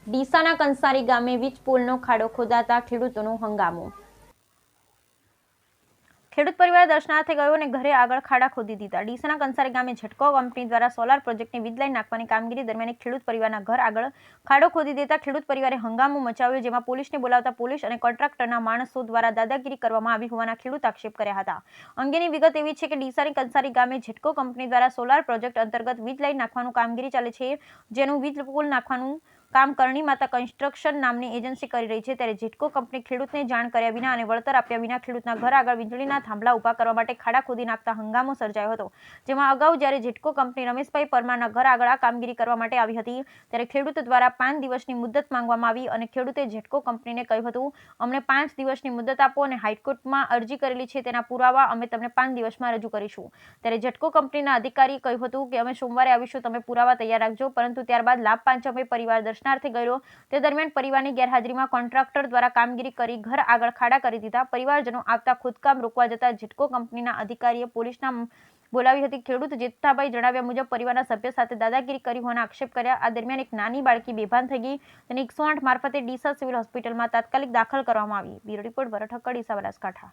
ડીસાના કંસારી ગામે વીજ પુલનો ખાડો ખોદાતા ખેડૂતોનો હંગામો। ખેડૂત પરિવાર દર્શનાર્થે ગયો અને ઘરે આગળ ખાડા ખોદી દીધા। ડીસાના કંસારી ગામે ઝટકો કંપની દ્વારા સોલાર પ્રોજેક્ટની વીજ લાઈન નાખવાની કામગીરી દરમિયાન એક ખેડૂત પરિવારના ઘર આગળ ખાડો ખોદી દેતા ખેડૂત પરિવારે હંગામો મચાવ્યો, જેમાં પોલીસને બોલાવતા પોલીસ અને કોન્ટ્રાક્ટરના માણસો દ્વારા દાદાગીરી કરવામાં આવી હોવાના ખેડૂત આક્ષેપ કર્યા હતા। અંગેની વિગત એવી છે કે ડીસાની કંસારી ગામે ઝટકો કંપની દ્વારા સોલાર પ્રોજેક્ટ અંતર્ગત વીજ લાઈન નાખવાનું કામગીરી ચાલે છે, જેનું વીજ પુલ નાખવાનું કામ કરણી માતા કન્સ્ટ્રક્શન નામની એજન્સી કરી રહી છે। ત્યારે ઝટકો કંપની ખેડૂતને જાણ કર્યા વિના અને વળતર આપ્યા વિના ખેડૂતના ઘર આગળ વીજળીના થાંભલા ઉભા કરવા માટે ખાડા ખોદી નાખતા હંગામો સર્જાયો હતો, જેમાં અગાઉ જ્યારે ઝટકો કંપની રમેશભાઈ પરમારના ઘર આગળ આ કામગીરી કરવા માટે આવી હતી, ત્યારે ખેડૂત દ્વારા 5 દિવસની મુદત માંગવામાં આવી અને ખેડૂતે ઝટકો કંપનીને કહ્યું હતું, અમને 5 દિવસની મુદત આપો અને હાઈકોર્ટમાં અરજી કરેલી છે તેના પુરાવા અમે તમને 5 દિવસમાં રજૂ કરીશું। ત્યારે ઝટકો કંપનીના અધિકારીએ કહ્યું હતું કે અમે સોમવારે આવીશું, તમે પુરાવા તૈયાર રાખજો, પરંતુ ત્યારબાદ લાભ પાંચમે પરિવાર દર્શનાર્થે ગયો તે દરમિયાન પરિવારની ગેરહાજરીમાં કોન્ટ્રાક્ટર દ્વારા કામગીરી કરી ઘર આગળ ખાડા કરી દીધા। પરિવારજનો આવતા ખોદકામ રોકવા જતા ઝટકો કંપનીના અધિકારીએ પોલીસના બોલાવી હતી। ખેડૂત જેઠાભાઈ જણાવ્યા મુજબ પરિવારના સભ્ય સાથે દાદાગીરી કરી હોવાના આક્ષેપ કર્યા। આ દરમિયાન એક નાની બાળકી બેભાન થઈ ગઈ, તેને 108 મારફતે ડીસા સિવિલ હોસ્પિટલમાં તાત્કાલિક દાખલ કરવામાં આવી। બ્યુરો રિપોર્ટ ભરત ઠક્કર, ડીસા, બનાસકાંઠા।